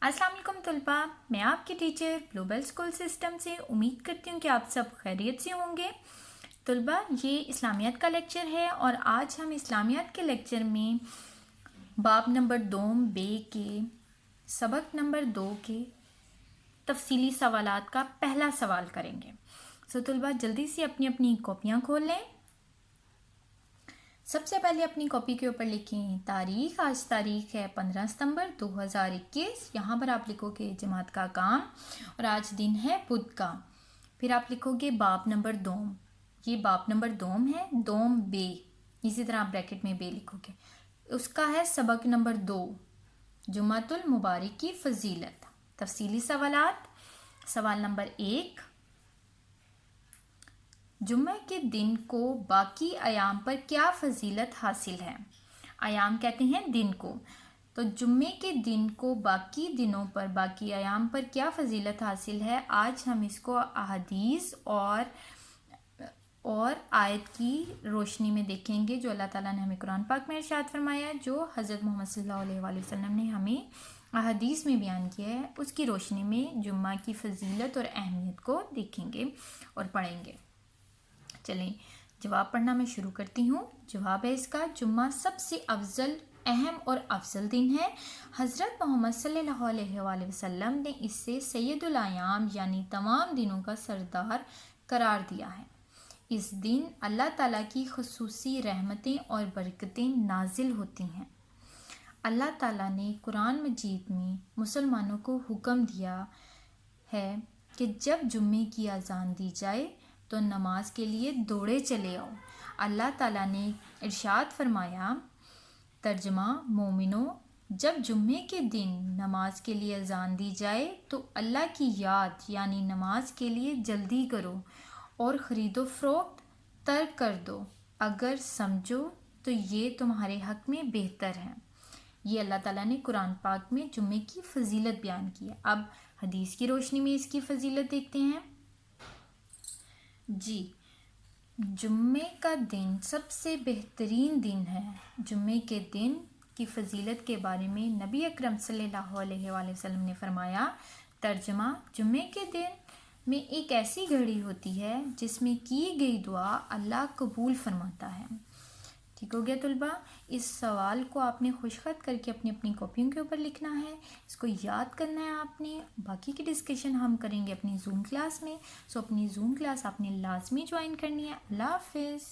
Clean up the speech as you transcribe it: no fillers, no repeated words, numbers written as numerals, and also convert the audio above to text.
अस्सलाम वालेकुम तलबा, मैं आपकी टीचर ग्लोबल स्कूल सिस्टम से उम्मीद करती हूँ कि आप सब खैरियत से होंगे। तलबा, ये इस्लामियत का लेक्चर है और आज हम इस्लामियत के लेक्चर में बाब नंबर 2 बे के सबक नंबर 2 के तफसीली सवालात का पहला सवाल करेंगे। सो तलबा, जल्दी से अपनी अपनी कॉपियाँ खोल लें। सबसे पहले अपनी कॉपी के ऊपर लिखें तारीख। आज तारीख है 15 सितंबर 2021। यहाँ पर आप लिखोगे जमात का काम और आज दिन है बुध का। फिर आप लिखोगे बाब नंबर 2। ये बाब नंबर 2 है, दोम बे, इसी तरह आप ब्रैकेट में बे लिखोगे। उसका है सबक नंबर 2, जुमातुल मुबारक की फजीलत। तफसीली सवालात। सवाल नंबर 1, जुम्मे के दिन को बाकी अयाम पर क्या फजीलत हासिल है। अयाम कहते हैं दिन को, तो जुम्मे के दिन को बाकी दिनों पर, बाकी अयाम पर क्या फजीलत हासिल है। आज हम इसको अहादीस और आयत की रोशनी में देखेंगे जो अल्लाह ताला ने हमें कुरान पाक में इरशाद फरमाया है, जो हज़रत मोहम्मद सल्लल्लाहु अलैहि वसल्लम ने हमें अहादीस में बयान किया है। उसकी रोशनी में जुम्मा की फजीलत और अहमियत को देखेंगे और पढ़ेंगे। चलें, जवाब पढ़ना मैं शुरू करती हूँ। जवाब है इसका, जुम्मा सबसे अफजल, अहम और अफजल दिन है। हज़रत मोहम्मद सल्लल्लाहु अलैहि वसल्लम ने इससे सैयदुल अयाम यानी तमाम दिनों का सरदार करार दिया है। इस दिन अल्लाह ताला की खुसूसी रहमतें और बरकतें नाजिल होती हैं। अल्लाह ताला ने कुरान मजीद में मुसलमानों को हुक्म दिया है कि जब जुम्मे की अजान दी जाए तो नमाज के लिए दौड़े चले आओ। अल्लाह ताला ने इरशाद फरमाया, तर्जमा मोमिनो, जब जुम्मे के दिन नमाज के लिए अजान दी जाए तो अल्लाह की याद यानी नमाज के लिए जल्दी करो और ख़रीदो फ़रोख्त तर्क कर दो, अगर समझो तो ये तुम्हारे हक़ में बेहतर है। ये अल्लाह ताला ने कुरान पाक में जुम्मे की फजीलत बयान की है। अब हदीस की रोशनी में इसकी फजीलत देखते हैं। जी, जुम्मे का दिन सबसे बेहतरीन दिन है। जुम्मे के दिन की फजीलत के बारे में नबी अकरम सल्लल्लाहु अलैहि वसल्लम ने फरमाया, तर्जमा, जुम्मे के दिन में एक ऐसी घड़ी होती है जिसमें की गई दुआ अल्लाह कबूल फरमाता है। ठीक हो गया तलबा। इस सवाल को आपने खुशखत करके अपनी अपनी कॉपियों के ऊपर लिखना है, इसको याद करना है आपने। बाकी की डिस्कशन हम करेंगे अपनी जूम क्लास में। सो अपनी जूम क्लास आपने लाजमी ज्वाइन करनी है। अल्लाह हाफिज़।